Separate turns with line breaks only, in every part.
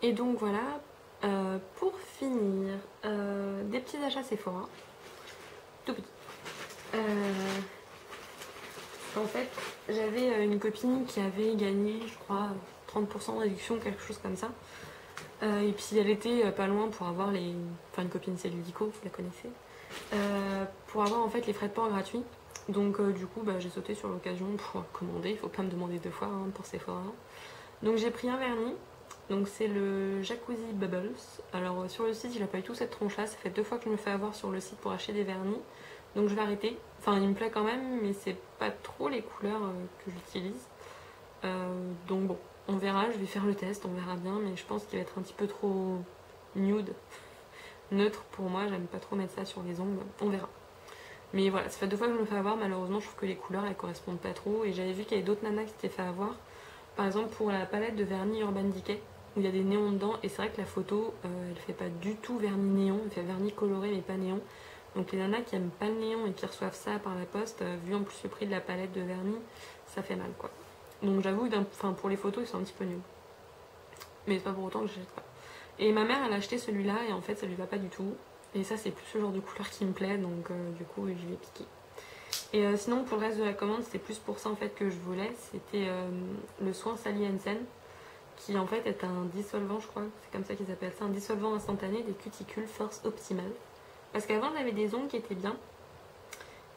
Et donc voilà, pour finir, des petits achats Sephora, tout petit. En fait, j'avais une copine qui avait gagné, je crois, 30% de réduction, quelque chose comme ça. Et puis elle était pas loin pour avoir les... Enfin, une copine, c'est Ludico, vous la connaissez. Pour avoir en fait les frais de port gratuits. Donc du coup, j'ai sauté sur l'occasion pour commander. Il faut pas me demander deux fois pour Sephora. Donc j'ai pris un vernis. Donc c'est le Jacuzzi Bubbles. Alors sur le site, il a pas eu tout cette tronche-là. Ça fait 2 fois que je me fais avoir sur le site pour acheter des vernis. Donc je vais arrêter. Enfin, il me plaît quand même, mais c'est pas trop les couleurs que j'utilise. Donc bon, on verra. Je vais faire le test, on verra bien. Mais je pense qu'il va être un petit peu trop nude, neutre pour moi. J'aime pas trop mettre ça sur les ongles. On verra. Mais voilà, ça fait 2 fois que je me fais avoir. Malheureusement, je trouve que les couleurs elles correspondent pas trop. Et j'avais vu qu'il y avait d'autres nanas qui s'étaient fait avoir. Par exemple, pour la palette de vernis Urban Decay, où il y a des néons dedans. Et c'est vrai que la photo, elle fait pas du tout vernis néon. Elle fait vernis coloré, mais pas néon. Donc les nanas qui aiment pas le néon et qui reçoivent ça par la poste, vu en plus le prix de la palette de vernis, ça fait mal quoi. Donc j'avoue que pour les photos, ils sont un petit peu nuls. Mais c'est pas pour autant que je n'achète pas. Et ma mère, elle a acheté celui-là et en fait, ça lui va pas du tout. Et ça, c'est plus ce genre de couleur qui me plaît, donc du coup, je l'ai piqué. Et sinon, pour le reste de la commande, c'était plus pour ça en fait que je voulais. C'était le soin Sally Hansen, qui en fait est un dissolvant, je crois, c'est comme ça qu'ils appellent ça, un dissolvant instantané des cuticules force optimale. Parce qu'avant, j'avais des ongles qui étaient bien.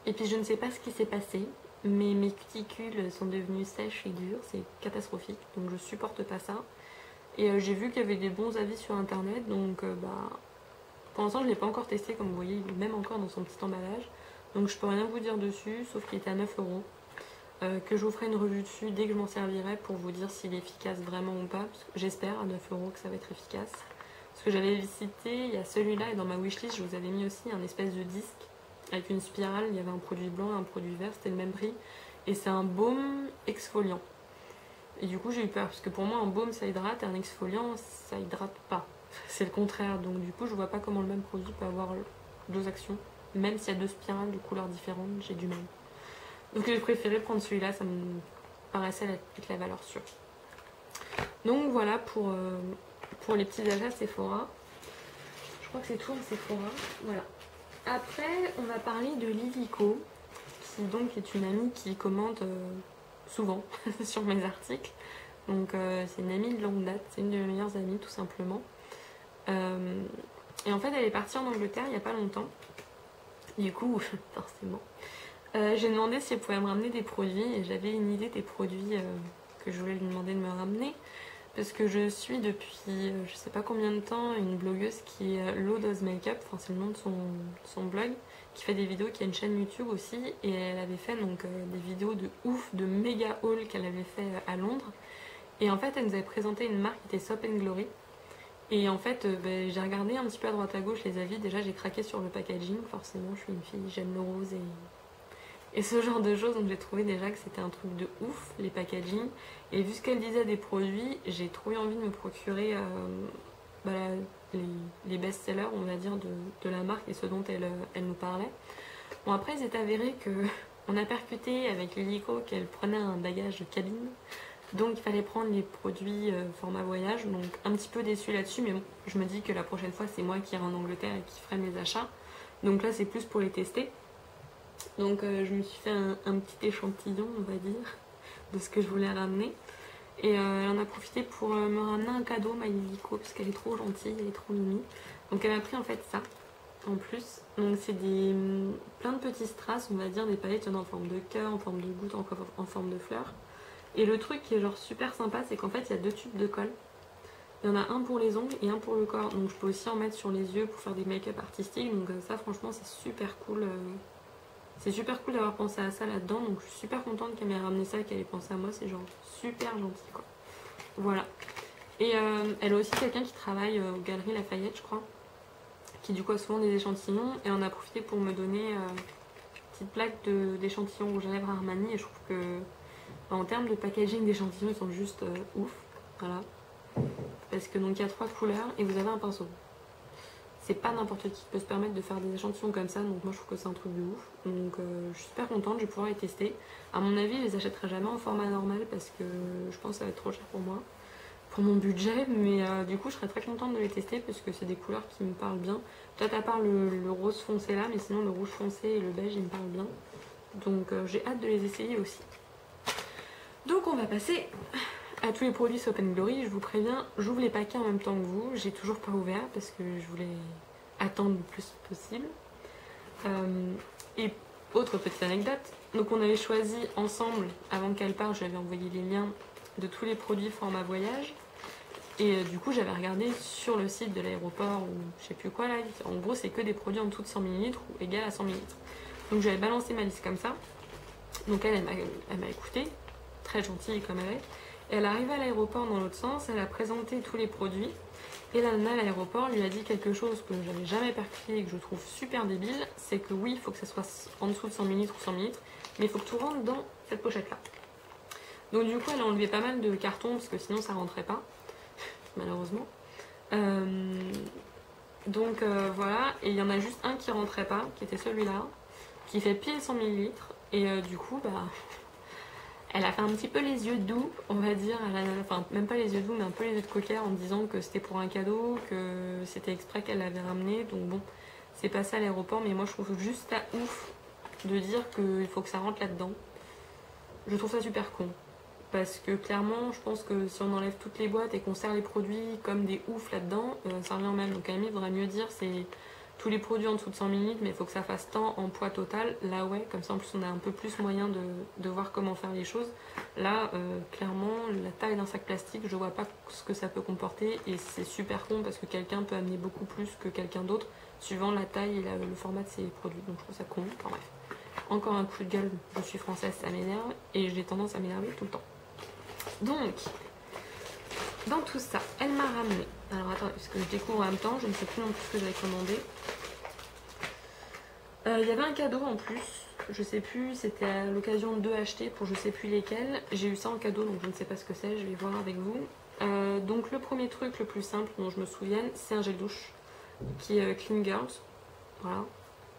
Et puis, je ne sais pas ce qui s'est passé, mais mes cuticules sont devenues sèches et dures. C'est catastrophique, donc je supporte pas ça. Et j'ai vu qu'il y avait des bons avis sur internet, donc pour l'instant, je ne l'ai pas encore testé, comme vous voyez, il est même encore dans son petit emballage. Donc, je peux rien vous dire dessus, sauf qu'il est à 9€. Que je vous ferai une revue dessus dès que je m'en servirai pour vous dire s'il est efficace vraiment ou pas. J'espère à 9€ que ça va être efficace. Parce que j'avais visité, il y a celui-là et dans ma wishlist, je vous avais mis aussi un espèce de disque avec une spirale. Il y avait un produit blanc et un produit vert, c'était le même prix. Et c'est un baume exfoliant. Et du coup, j'ai eu peur parce que pour moi, un baume ça hydrate et un exfoliant ça hydrate pas. C'est le contraire. Donc, du coup, je vois pas comment le même produit peut avoir 2 actions. Même s'il y a 2 spirales de couleurs différentes, j'ai du mal. Donc j'ai préféré prendre celui-là, ça me paraissait être la valeur sûre. Donc voilà pour les petits achats Sephora. Je crois que c'est tout en Sephora. Voilà. Après, on va parler de Lilico, qui donc est une amie qui commente souvent sur mes articles. Donc c'est une amie de longue date, c'est une de mes meilleures amies tout simplement. Et en fait, elle est partie en Angleterre il n'y a pas longtemps. Du coup, forcément. J'ai demandé si elle pouvait me ramener des produits et j'avais une idée des produits que je voulais lui demander de me ramener parce que je suis depuis je sais pas combien de temps une blogueuse qui est Low Dose Makeup, enfin c'est le nom de son blog, qui fait des vidéos, qui a une chaîne YouTube aussi et elle avait fait donc des vidéos de ouf, de méga haul qu'elle avait fait à Londres et en fait elle nous avait présenté une marque qui était Soap and Glory et en fait j'ai regardé un petit peu à droite à gauche les avis, déjà j'ai craqué sur le packaging, forcément je suis une fille, j'aime le rose et ce genre de choses, donc j'ai trouvé déjà que c'était un truc de ouf, les packaging. Et vu ce qu'elle disait des produits, j'ai trouvé envie de me procurer les best-sellers, on va dire, de la marque et ce dont elle nous parlait. Bon, après, il s'est avéré que on a percuté avec Lilico qu'elle prenait un bagage de cabine. Donc il fallait prendre les produits format voyage. Donc un petit peu déçue là-dessus, mais bon, je me dis que la prochaine fois, c'est moi qui irai en Angleterre et qui ferai mes achats. Donc là, c'est plus pour les tester. Donc je me suis fait un petit échantillon, on va dire, de ce que je voulais ramener. Et elle en a profité pour me ramener un cadeau, ma Lilico, parce qu'elle est trop gentille, elle est trop mimi. Donc elle m'a pris en fait ça, en plus. Donc c'est plein de petits strass, on va dire, des palettes, il y en a en forme de cœur, en forme de goutte, en forme de fleurs. Et le truc qui est genre super sympa, c'est qu'en fait il y a 2 tubes de colle. Il y en a un pour les ongles et un pour le corps. Donc je peux aussi en mettre sur les yeux pour faire des make-up artistiques. Donc ça franchement c'est super cool. C'est super cool d'avoir pensé à ça là-dedans, donc je suis super contente qu'elle m'ait ramené ça et qu'elle ait pensé à moi, c'est genre super gentil quoi. Voilà. Et elle a aussi quelqu'un qui travaille aux Galeries Lafayette, je crois, qui du coup a souvent des échantillons, et on a profité pour me donner une petite plaque d'échantillons rouge à lèvres Armani, et je trouve que en termes de packaging d'échantillons, ils sont juste ouf. Voilà. Parce que donc il y a 3 couleurs et vous avez un pinceau. C'est pas n'importe qui peut se permettre de faire des échantillons comme ça, donc moi je trouve que c'est un truc de ouf. Donc je suis super contente, je vais pouvoir les tester. À mon avis, je les achèterai jamais en format normal parce que je pense que ça va être trop cher pour moi. pour mon budget, mais du coup je serais très contente de les tester parce que c'est des couleurs qui me parlent bien. Peut-être à part le rose foncé là, mais sinon le rouge foncé et le beige ils me parlent bien. Donc j'ai hâte de les essayer aussi. Donc on va passer à tous les produits Soap & Glory. Je vous préviens, j'ouvre les paquets en même temps que vous. J'ai toujours pas ouvert parce que je voulais attendre le plus possible. Et autre petite anecdote, donc on avait choisi ensemble, avant qu'elle parte, j'avais envoyé les liens de tous les produits format voyage. Et du coup j'avais regardé sur le site de l'aéroport ou je sais plus quoi là. En gros c'est que des produits en dessous de 100 ml ou égal à 100 ml. Donc j'avais balancé ma liste comme ça. Donc elle m'a écouté, très gentille comme elle est. Et elle est arrivée à l'aéroport dans l'autre sens, elle a présenté tous les produits. Et la nana à l'aéroport lui a dit quelque chose que je n'avais jamais percuté et que je trouve super débile. C'est que oui, il faut que ça soit en dessous de 100 ml ou 100 ml, mais il faut que tout rentre dans cette pochette là. Donc du coup elle a enlevé pas mal de cartons parce que sinon ça rentrait pas, malheureusement. Donc voilà, et il y en a juste un qui rentrait pas, qui était celui-là, qui fait pile 100 ml. Et du coup, bah, elle a fait un petit peu les yeux doux, on va dire. Enfin, même pas les yeux doux, mais un peu les yeux de coquère en disant que c'était pour un cadeau, que c'était exprès qu'elle l'avait ramené. Donc bon, c'est passé à l'aéroport, mais moi je trouve juste ça ouf de dire qu'il faut que ça rentre là-dedans. Je trouve ça super con. Parce que clairement, je pense que si on enlève toutes les boîtes et qu'on sert les produits comme des oufs là-dedans, ça revient au même. Donc à la limite, il faudrait mieux dire c'est tous les produits en dessous de 100 ml, mais il faut que ça fasse tant en poids total. Là, ouais, comme ça en plus on a un peu plus moyen de voir comment faire les choses. Là, clairement, la taille d'un sac plastique, je vois pas ce que ça peut comporter et c'est super con parce que quelqu'un peut amener beaucoup plus que quelqu'un d'autre suivant la taille et le format de ses produits. Donc je trouve ça con. Enfin bref. Encore un coup de gueule, je suis française, ça m'énerve et j'ai tendance à m'énerver tout le temps. Donc, dans tout ça, elle m'a ramené. Alors attendez, parce que je découvre en même temps, je ne sais plus non plus ce que j'avais commandé. Il y avait un cadeau en plus, je sais plus, c'était à l'occasion de 2 achetés pour je sais plus lesquels. J'ai eu ça en cadeau, donc je ne sais pas ce que c'est, je vais voir avec vous. Donc le premier truc, le plus simple dont je me souvienne, c'est un gel douche qui est Clean Girls. Voilà.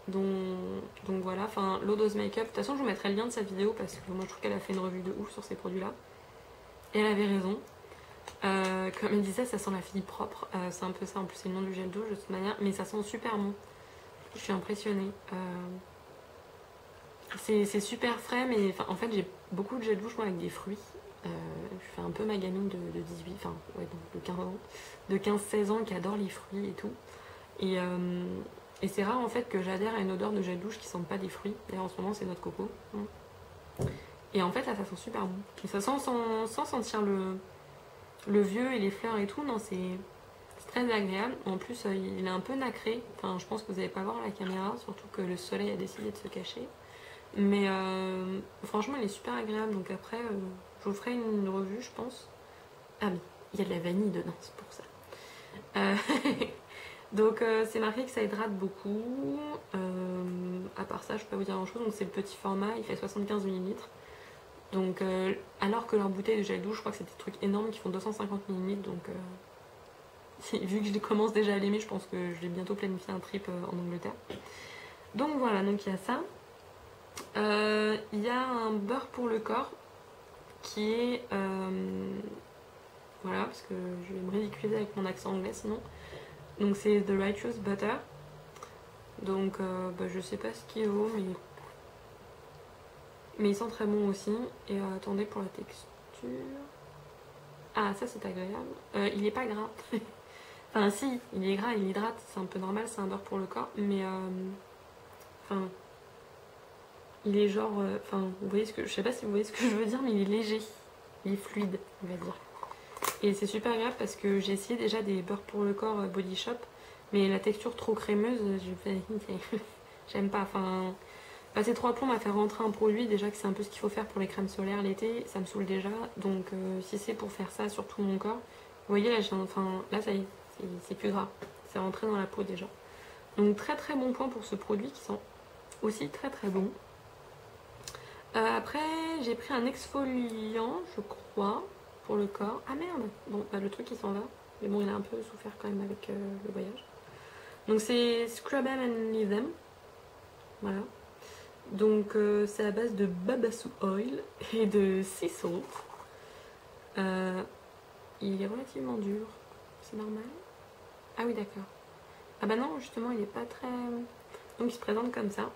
Donc voilà, enfin Low Dose Makeup. De toute façon, je vous mettrai le lien de sa vidéo parce que moi je trouve qu'elle a fait une revue de ouf sur ces produits-là. Et elle avait raison. Comme elle disait, ça sent la fille propre. C'est un peu ça, en plus c'est le nom du gel douche de toute manière, mais ça sent super bon. Je suis impressionnée. C'est super frais, mais en fait j'ai beaucoup de gel douche moi avec des fruits. Je fais un peu ma gamine de 18, enfin ouais, de 15 ans, de 15-16 ans qui adore les fruits et tout. Et c'est rare en fait que j'adhère à une odeur de gel douche qui sent pas des fruits. D'ailleurs en ce moment c'est notre coco. Et en fait là ça sent super bon. Et ça sent sans sentir le vieux et les fleurs et tout. Non, c'est très agréable. En plus il est un peu nacré. Enfin je pense que vous n'allez pas voir à la caméra, surtout que le soleil a décidé de se cacher. Mais franchement il est super agréable. Donc après je vous ferai une revue je pense. Ah mais il y a de la vanille dedans, c'est pour ça. Donc c'est marqué que ça hydrate beaucoup. À part ça je peux pas vous dire grand chose. Donc c'est le petit format, il fait 75 ml. Donc alors que leur bouteille de gel douche, je crois que c'est des trucs énormes qui font 250 ml. Donc vu que je commence déjà à l'aimer, je pense que je vais bientôt planifier un trip en Angleterre. Donc voilà, donc il y a ça. Il y a un beurre pour le corps qui est voilà, parce que je vais me ridiculiser avec mon accent anglais sinon. Donc c'est The Righteous Butter. Donc je sais pas ce qu'il vaut, mais il sent très bon aussi. Et attendez pour la texture. Ah ça c'est agréable. Il est pas gras. Enfin si, il est gras, il hydrate, c'est un peu normal, c'est un beurre pour le corps. Mais enfin il est genre, vous voyez ce que, je sais pas si vous voyez ce que je veux dire, mais il est léger, il est fluide, on va dire. Et c'est super agréable parce que j'ai essayé déjà des beurres pour le corps Body Shop, mais la texture trop crémeuse, j'aime pas. Enfin, passer 3 plombs à faire rentrer un produit, déjà que c'est un peu ce qu'il faut faire pour les crèmes solaires l'été, ça me saoule déjà. Donc si c'est pour faire ça sur tout mon corps, vous voyez là, là ça y est, c'est plus gras, c'est rentré dans la peau déjà. Donc très très bon point pour ce produit qui sent aussi très très bon. Après j'ai pris un exfoliant je crois pour le corps. Ah merde, bon bah le truc il s'en va, mais bon il a un peu souffert quand même avec le voyage. Donc c'est Scrub Them and Leave Them, voilà. Donc c'est à base de babassu oil et de sea salt. il est relativement dur. C'est normal. Ah oui, d'accord. Ah bah non, justement, il est pas très... Donc il se présente comme ça.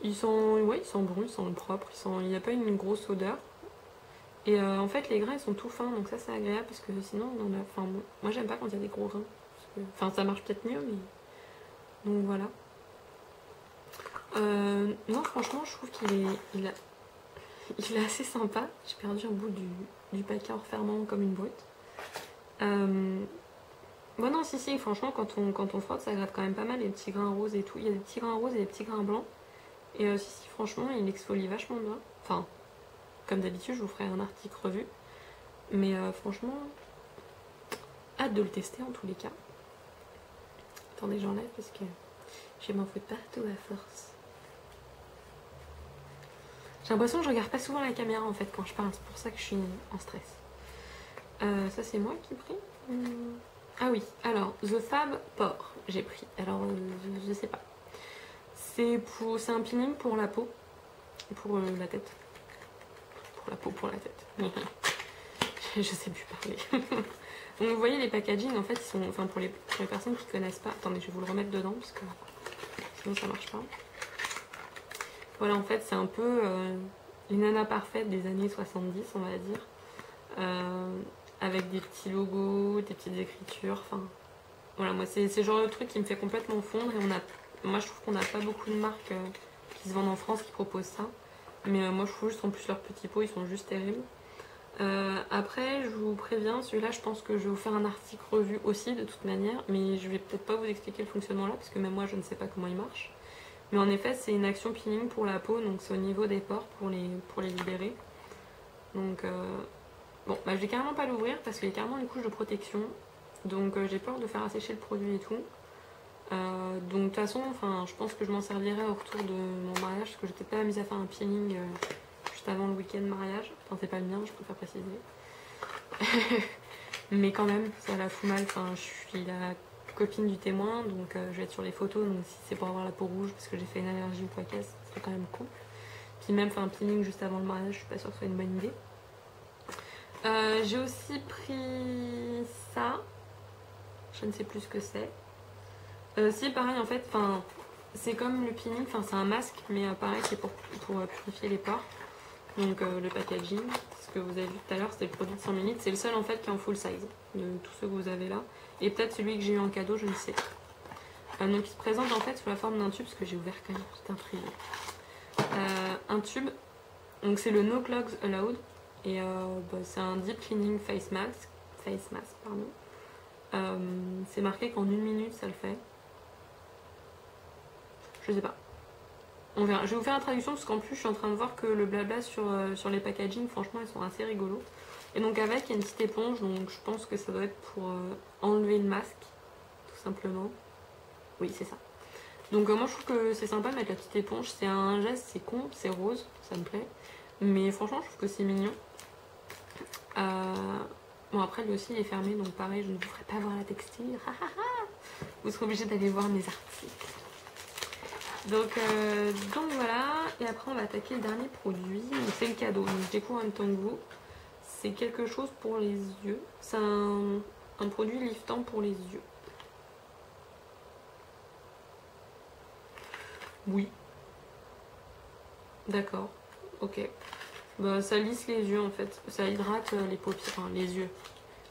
Ils sont, ouais, ils sont bons, ils sont propres, il n'y a pas une grosse odeur. Et en fait, les grains ils sont tout fins, donc ça c'est agréable parce que sinon on en a. Enfin, bon, moi j'aime pas quand il y a des gros grains. Enfin, ça marche peut-être mieux, mais. Donc voilà. Non, franchement, je trouve il est assez sympa. J'ai perdu un bout du paquet en refermant comme une brute. Bon, non, si, franchement, quand on frotte, ça gratte quand même pas mal les petits grains roses et tout. Il y a des petits grains roses et des petits grains blancs. Et si, franchement, il exfolie vachement bien. Enfin, comme d'habitude, je vous ferai un article revu. Mais franchement, hâte de le tester en tous les cas. Attendez, j'enlève parce que j'ai m'en foutre partout à force. J'ai l'impression que je regarde pas souvent la caméra en fait quand je parle, c'est pour ça que je suis en stress. Ça c'est moi qui ai pris. Ah oui, alors The Fab Pore, j'ai pris. Alors je sais pas. C'est un peeling pour la peau, pour la tête. Pour la peau, pour la tête. Je sais plus parler. Donc vous voyez les packaging en fait ils sont. Enfin pour les personnes qui connaissent pas. Attendez, je vais vous le remettre dedans parce que sinon ça marche pas. Voilà, en fait, c'est un peu les nanas parfaites des années 70, on va dire. Avec des petits logos, des petites écritures. Enfin, voilà, moi, c'est le genre de truc qui me fait complètement fondre. Et moi, je trouve qu'on n'a pas beaucoup de marques qui se vendent en France qui proposent ça. Mais moi, je trouve juste, en plus, leurs petits pots, ils sont juste terribles. Après, je vous préviens, celui-là, je pense que je vais vous faire un article revu aussi, de toute manière. Mais je vais peut-être pas vous expliquer le fonctionnement là, parce que même moi, je ne sais pas comment il marche. Mais en effet, c'est une action peeling pour la peau, donc c'est au niveau des pores pour les libérer. Donc, bon, bah, je vais carrément pas l'ouvrir parce qu'il y a carrément une couche de protection. Donc, j'ai peur de faire assécher le produit et tout. Donc, de toute façon, je pense que je m'en servirai au retour de mon mariage parce que j'étais pas amusée à faire un peeling juste avant le week-end mariage. Enfin, c'est pas le mien, je préfère préciser. Mais quand même, ça la fout mal. Enfin, je suis la copine du témoin, donc je vais être sur les photos, donc si c'est pour avoir la peau rouge parce que j'ai fait une allergie ou quoi qu'est-ce, c'est quand même cool. Puis même faire un peeling juste avant le mariage, je suis pas sûre que ce soit une bonne idée. J'ai aussi pris ça, je ne sais plus ce que c'est. Si pareil en fait, c'est comme le peeling, c'est un masque, mais pareil c'est pour purifier les pores. Donc le packaging, ce que vous avez vu tout à l'heure, c'était le produit de 100 ml, c'est le seul en fait qui est en full size de tous ceux que vous avez là. Et peut-être celui que j'ai eu en cadeau, je ne sais. Donc il se présente en fait sous la forme d'un tube, parce que j'ai ouvert quand même, c'est intriguant. Un tube, donc c'est le No Clogs Allowed, et c'est un Deep Cleaning Face Mask, pardon. C'est marqué qu'en 1 minute ça le fait. Je sais pas. On verra. Je vais vous faire la traduction parce qu'en plus je suis en train de voir que le blabla sur les packaging, franchement ils sont assez rigolos. Et donc avec, il y a une petite éponge, donc je pense que ça doit être pour enlever le masque, tout simplement. Oui, c'est ça. Donc moi je trouve que c'est sympa de mettre la petite éponge, c'est un geste, c'est con, c'est rose, ça me plaît. Mais franchement je trouve que c'est mignon. Bon après lui aussi il est fermé, donc pareil, je ne vous ferai pas voir la texture. Vous serez obligé d'aller voir mes articles. Donc voilà, et après on va attaquer le dernier produit, c'est le cadeau, donc je découvre en même temps que vous. C'est quelque chose pour les yeux, c'est un produit liftant pour les yeux. Oui. D'accord, ok. Bah, ça lisse les yeux en fait, ça hydrate les paupières, enfin les yeux.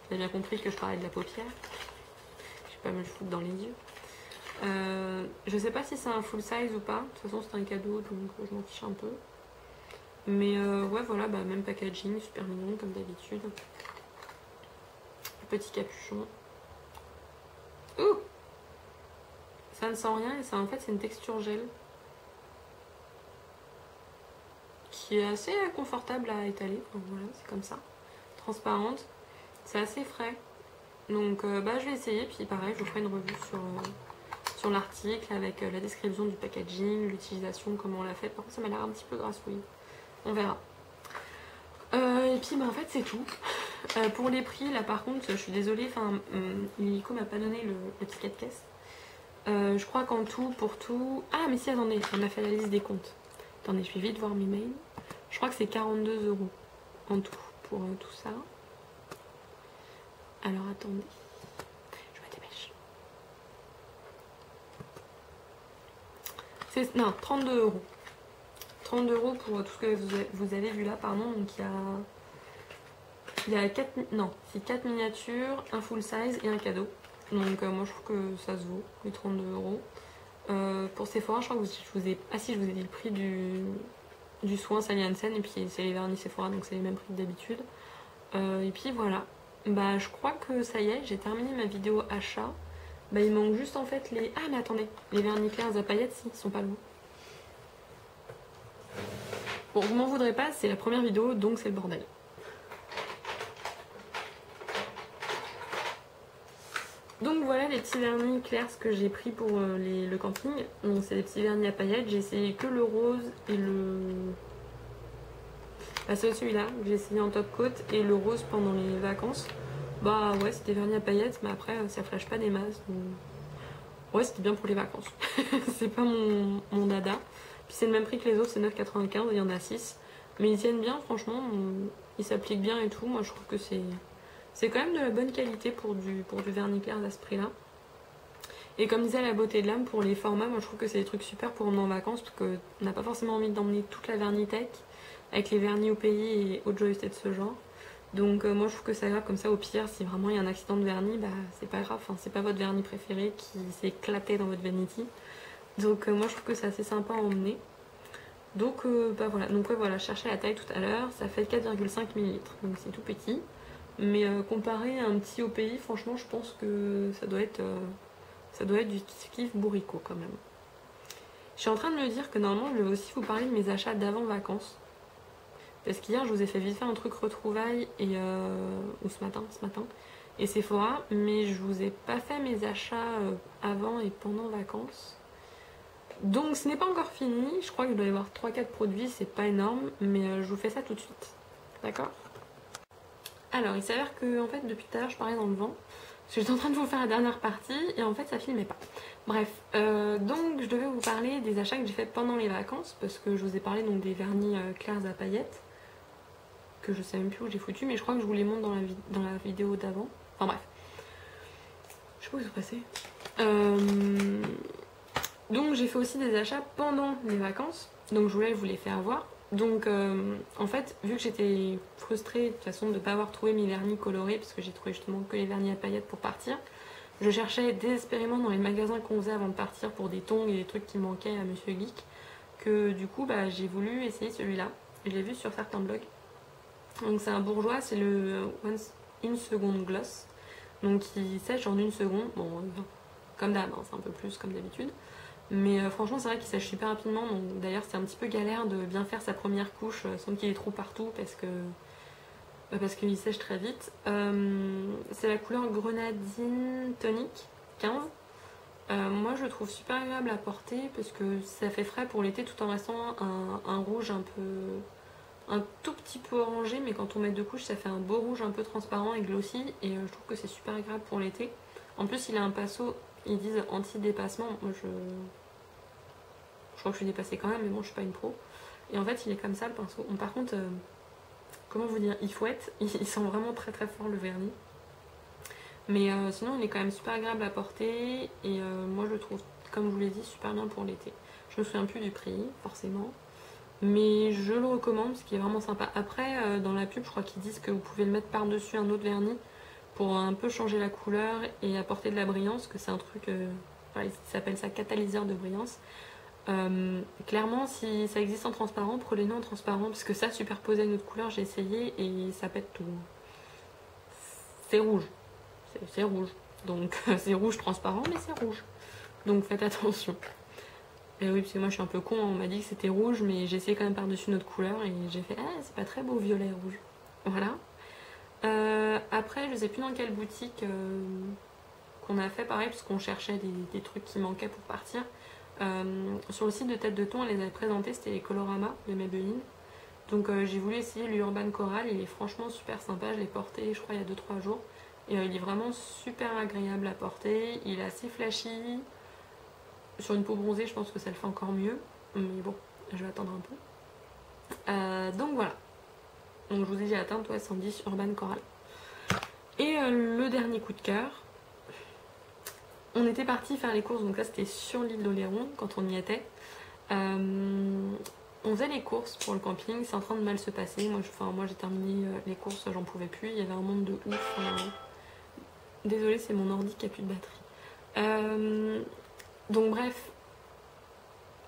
Vous avez bien compris que je parlais de la paupière. Je vais pas me le foutre dans les yeux. Je sais pas si c'est un full size ou pas. De toute façon, c'est un cadeau, donc je m'en fiche un peu. Mais ouais, voilà, même packaging, super mignon comme d'habitude. Petit capuchon. Ouh! Ça ne sent rien et ça, en fait, c'est une texture gel qui est assez confortable à étaler. Donc voilà, c'est comme ça. Transparente. C'est assez frais. Donc je vais essayer, puis pareil, je vous ferai une revue sur l'article avec la description du packaging, l'utilisation, comment on l'a fait. Par contre ça m'a l'air un petit peu grassouille, on verra. Et puis en fait c'est tout. Pour les prix là par contre je suis désolée, Illico m'a pas donné le ticket de caisse. Je crois qu'en tout, pour tout... Ah mais si, attendez, on a fait la liste des comptes. Attendez, je vais vite voir mes mails. Je crois que c'est 42 € en tout pour tout ça. Alors attendez, je me dépêche. Non, 32 €. 32 € pour tout ce que vous avez vu là, pardon. Donc il y a 4 miniatures, un full size et un cadeau. Donc moi je trouve que ça se vaut, les 32 €. Pour Sephora, je crois que je vous ai dit le prix du soin Sally Hansen, et puis c'est les vernis Sephora, donc c'est les mêmes prix que d'habitude. Et puis voilà, bah je crois que ça y est, j'ai terminé ma vidéo achat. Bah il manque juste en fait les... Ah mais attendez, les vernis clairs à paillettes, si, ils sont pas loin. Bon, vous m'en voudrez pas, c'est la première vidéo, donc c'est le bordel. Donc voilà les petits vernis clairs que j'ai pris pour le camping. Donc c'est des petits vernis à paillettes, j'ai essayé que le rose et le... Bah c'est celui-là, j'ai essayé en top coat, et le rose pendant les vacances. Bah ouais, c'était vernis à paillettes, mais après ça flash pas des masses. Donc... Ouais, c'était bien pour les vacances. C'est pas mon dada. Puis c'est le même prix que les autres, c'est 9,95, il y en a 6. Mais ils tiennent bien, franchement, ils s'appliquent bien et tout. Moi je trouve que c'est quand même de la bonne qualité pour du vernis clair à ce prix-là. Et comme disait la beauté de l'âme, pour les formats, moi je trouve que c'est des trucs super pour emmener en vacances, parce qu'on n'a pas forcément envie d'emmener toute la Vernitech avec les vernis au pays et autres joyeusetés de ce genre. Donc moi je trouve que c'est grave, comme ça au pire si vraiment il y a un accident de vernis, bah c'est pas grave, enfin, c'est pas votre vernis préféré qui s'est éclaté dans votre vanity. Donc moi je trouve que c'est assez sympa à emmener. Donc bah voilà, donc ouais, voilà, je cherchais la taille tout à l'heure, ça fait 4,5 ml, donc c'est tout petit. Mais comparé à un petit au pays, franchement je pense que ça doit être du kiff bourricot quand même. Je suis en train de me dire que normalement je vais aussi vous parler de mes achats d'avant vacances. Parce qu'hier, je vous ai fait vite fait un truc retrouvailles, ou ce matin, et Sephora, mais je vous ai pas fait mes achats avant et pendant vacances. Donc ce n'est pas encore fini, je crois qu'il doit y avoir 3-4 produits, c'est pas énorme, mais je vous fais ça tout de suite. D'accord? Alors, il s'avère que en fait, depuis tout à l'heure, je parlais dans le vent, parce que j'étais en train de vous faire la dernière partie, et en fait, ça filmait pas. Bref, donc je devais vous parler des achats que j'ai fait pendant les vacances, parce que je vous ai parlé donc des vernis clairs à paillettes, que je sais même plus où j'ai foutu, mais je crois que je vous les montre dans la vidéo d'avant. Enfin bref. Je sais pas où ils sont passés. Donc j'ai fait aussi des achats pendant les vacances. Donc je voulais vous les faire voir. Donc en fait, vu que j'étais frustrée de toute façon de ne pas avoir trouvé mes vernis colorés, parce que j'ai trouvé justement que les vernis à paillettes pour partir, je cherchais désespérément dans les magasins qu'on faisait avant de partir pour des tongs et des trucs qui manquaient à Monsieur Geek, que du coup bah, j'ai voulu essayer celui-là. Je l'ai vu sur certains blogs. Donc c'est un bourgeois, c'est le Once in Second Gloss. Donc il sèche en 1 seconde. Bon, comme d'hab, hein, c'est un peu plus comme d'habitude. Mais franchement, c'est vrai qu'il sèche super rapidement. Donc d'ailleurs, c'est un petit peu galère de bien faire sa première couche sans qu'il y ait trop partout parce qu'il sèche très vite. C'est la couleur Grenadine Tonic 15. Moi, je le trouve super agréable à porter parce que ça fait frais pour l'été tout en restant un rouge un tout petit peu orangé, mais quand on met 2 couches ça fait un beau rouge un peu transparent et glossy, et je trouve que c'est super agréable pour l'été. En plus il a un pinceau, ils disent anti-dépassement, moi je crois que je suis dépassée quand même, mais bon je suis pas une pro, et en fait il est comme ça le pinceau. Bon, par contre comment vous dire, il fouette, il sent vraiment très très fort le vernis, mais sinon il est quand même super agréable à porter, et moi je le trouve, comme je vous l'ai dit, super bien pour l'été. Je me souviens plus du prix forcément, mais je le recommande, ce qui est vraiment sympa. Après, dans la pub, je crois qu'ils disent que vous pouvez le mettre par-dessus un autre vernis pour un peu changer la couleur et apporter de la brillance, que c'est un truc, voilà, ils s'appellent ça catalyseur de brillance. Clairement, si ça existe en transparent, prenez-le en transparent, parce que ça, superposé à une autre couleur, j'ai essayé et ça pète tout. C'est rouge. C'est rouge. Donc, c'est rouge transparent, mais c'est rouge. Donc, faites attention. Et oui, parce que moi je suis un peu con, on m'a dit que c'était rouge, mais j'ai essayé quand même par-dessus notre couleur et j'ai fait ah, c'est pas très beau violet rouge. Voilà. Après, je sais plus dans quelle boutique qu'on a fait pareil, parce qu'on cherchait des trucs qui manquaient pour partir. Sur le site de Tête de Ton, elle les avait présentés, c'était les Colorama de Maybelline. Donc j'ai voulu essayer l'Urban Coral, il est franchement super sympa, je l'ai porté je crois il y a 2-3 jours. Et il est vraiment super agréable à porter, il est assez flashy. Sur une peau bronzée, je pense que ça le fait encore mieux. Mais bon, je vais attendre un peu. Donc voilà. Donc je vous ai dit atteinte, ouais, 110 Urban Coral. Et le dernier coup de cœur, on était parti faire les courses, donc là c'était sur l'île d'Oléron quand on y était. On faisait les courses pour le camping, c'est en train de mal se passer. Moi j'ai terminé les courses, j'en pouvais plus, il y avait un monde de ouf. Désolée, c'est mon ordi qui a plus de batterie. Donc bref,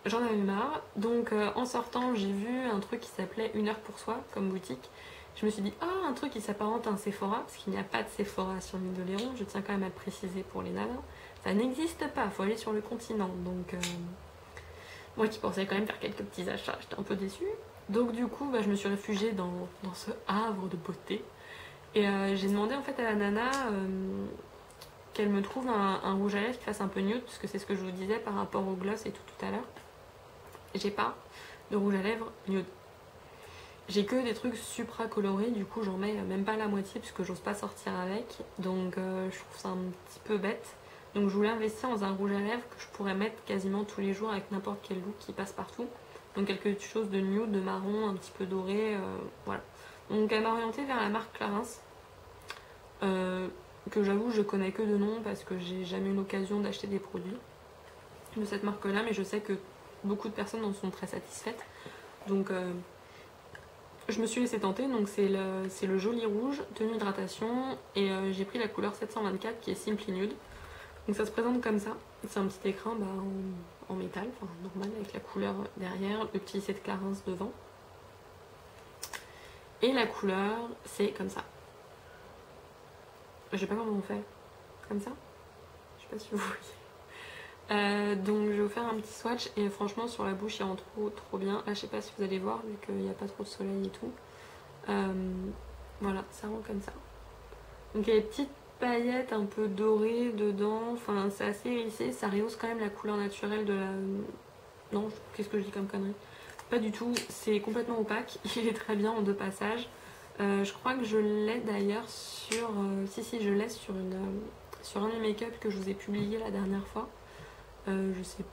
j'en avais marre. Donc en sortant, j'ai vu un truc qui s'appelait Une heure pour soi comme boutique. Je me suis dit, ah, un truc qui s'apparente à un Sephora, parce qu'il n'y a pas de Sephora sur l'île d'Oléron, je tiens quand même à le préciser pour les nanas. Ça n'existe pas, faut aller sur le continent. Donc moi qui pensais quand même faire quelques petits achats, j'étais un peu déçue. Donc du coup, je me suis réfugiée dans ce havre de beauté. Et j'ai demandé en fait à la nana qu'elle me trouve un rouge à lèvres qui fasse un peu nude, parce que c'est ce que je vous disais par rapport au gloss et tout à l'heure. J'ai pas de rouge à lèvres nude. J'ai que des trucs supra colorés, du coup j'en mets même pas la moitié puisque j'ose pas sortir avec. Donc je trouve ça un petit peu bête. Donc je voulais investir dans un rouge à lèvres que je pourrais mettre quasiment tous les jours avec n'importe quel look qui passe partout. Donc quelque chose de nude, de marron, un petit peu doré, voilà. Donc elle m'a orientée vers la marque Clarins. Que j'avoue je connais que de nom parce que j'ai jamais eu l'occasion d'acheter des produits de cette marque là, mais je sais que beaucoup de personnes en sont très satisfaites. Donc je me suis laissée tenter, donc c'est le joli rouge, tenue hydratation, et j'ai pris la couleur 724 qui est Simply Nude. Donc ça se présente comme ça, c'est un petit écrin en métal, enfin normal, avec la couleur derrière, le petit lycée de Clarins devant. Et la couleur, c'est comme ça. Je sais pas comment on fait, comme ça. Je sais pas si vous voyez. Donc je vais vous faire un petit swatch, et franchement sur la bouche il rend trop bien. Là je sais pas si vous allez voir vu qu'il n'y a pas trop de soleil et tout. Voilà, ça rend comme ça. Donc il y a des petites paillettes un peu dorées dedans, enfin c'est assez hérissé, ça rehausse quand même la couleur naturelle de la... Non, qu'est-ce que je dis comme connerie? Pas du tout, c'est complètement opaque, il est très bien en 2 passages. Je crois que je l'ai d'ailleurs sur... si, je l'ai sur un des make-up que je vous ai publié la dernière fois. Je sais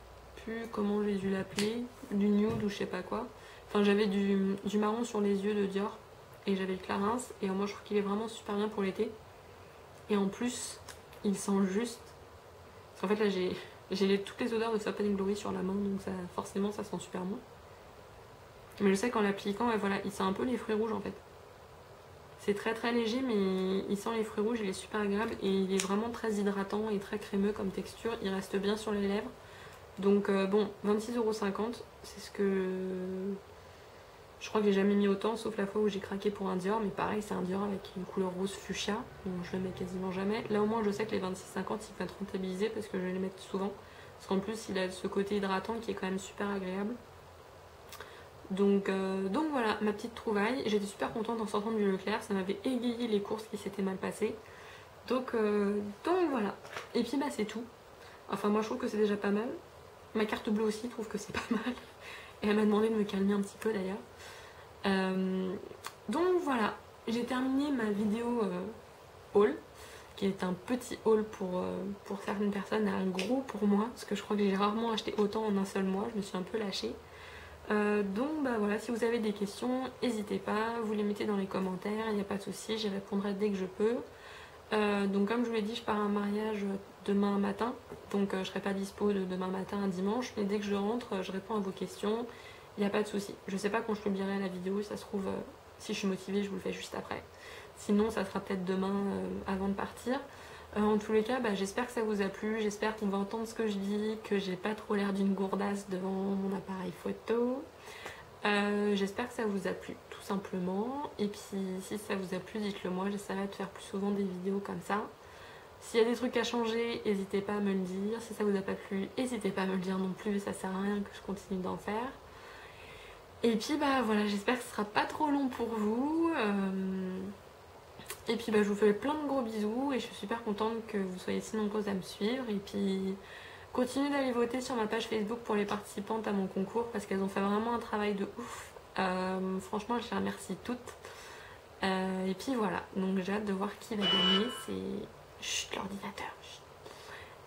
plus comment j'ai dû l'appeler, du nude ou je sais pas quoi. Enfin j'avais du marron sur les yeux de Dior et j'avais le Clarins, et moi je trouve qu'il est vraiment super bien pour l'été. Et en plus il sent juste, parce qu'en fait là j'ai toutes les odeurs de Soap & Glory sur la main, donc ça, forcément ça sent super bon. Mais je sais qu'en l'appliquant, voilà, il sent un peu les fruits rouges en fait. C'est très très léger, mais il sent les fruits rouges, il est super agréable et il est vraiment très hydratant et très crémeux comme texture. Il reste bien sur les lèvres. Donc bon, 26,50€, c'est ce que... Je crois que j'ai jamais mis autant, sauf la fois où j'ai craqué pour un Dior, mais pareil, c'est un Dior avec une couleur rose fuchsia, donc je le mets quasiment jamais. Là au moins je sais que les 26,50 ils vont être rentabilisés parce que je vais les mettre souvent. Parce qu'en plus il a ce côté hydratant qui est quand même super agréable. Donc voilà, ma petite trouvaille. J'étais super contente en sortant du Leclerc, ça m'avait égayé les courses qui s'étaient mal passées. Donc voilà. Et puis c'est tout. Enfin moi je trouve que c'est déjà pas mal. Ma carte bleue aussi trouve que c'est pas mal. Et elle m'a demandé de me calmer un petit peu d'ailleurs. Donc voilà, j'ai terminé ma vidéo haul, qui est un petit haul pour certaines personnes, un gros pour moi, parce que je crois que j'ai rarement acheté autant en un seul mois, je me suis un peu lâchée. Donc voilà, si vous avez des questions, n'hésitez pas, vous les mettez dans les commentaires, il n'y a pas de souci, j'y répondrai dès que je peux. Donc comme je vous l'ai dit, je pars à un mariage demain matin, donc je serai pas dispo de demain matin à dimanche, mais dès que je rentre, je réponds à vos questions, il n'y a pas de souci. Je sais pas quand je publierai la vidéo, ça se trouve, si je suis motivée, je vous le fais juste après. Sinon, ça sera peut-être demain avant de partir. En tous les cas, j'espère que ça vous a plu, j'espère qu'on va entendre ce que je dis, que j'ai pas trop l'air d'une gourdasse devant mon appareil photo. J'espère que ça vous a plu tout simplement, et puis si ça vous a plu, dites-le moi, j'essaierai de faire plus souvent des vidéos comme ça. S'il y a des trucs à changer, n'hésitez pas à me le dire. Si ça vous a pas plu, n'hésitez pas à me le dire non plus, ça sert à rien que je continue d'en faire. Et puis voilà, j'espère que ce sera pas trop long pour vous. Et puis je vous fais plein de gros bisous et je suis super contente que vous soyez si nombreuses à me suivre. Et puis continuez d'aller voter sur ma page Facebook pour les participantes à mon concours parce qu'elles ont fait vraiment un travail de ouf. Franchement, je les remercie toutes. Et puis voilà, donc j'ai hâte de voir qui va gagner. C'est... Chut, l'ordinateur.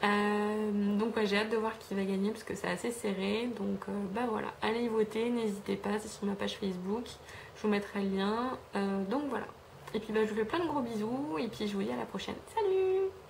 Donc j'ai hâte de voir qui va gagner parce que c'est assez serré. Donc voilà, allez voter, n'hésitez pas, c'est sur ma page Facebook. Je je vous mettrai le lien. Donc voilà. Et puis bah, je vous fais plein de gros bisous et puis je vous dis à la prochaine. Salut!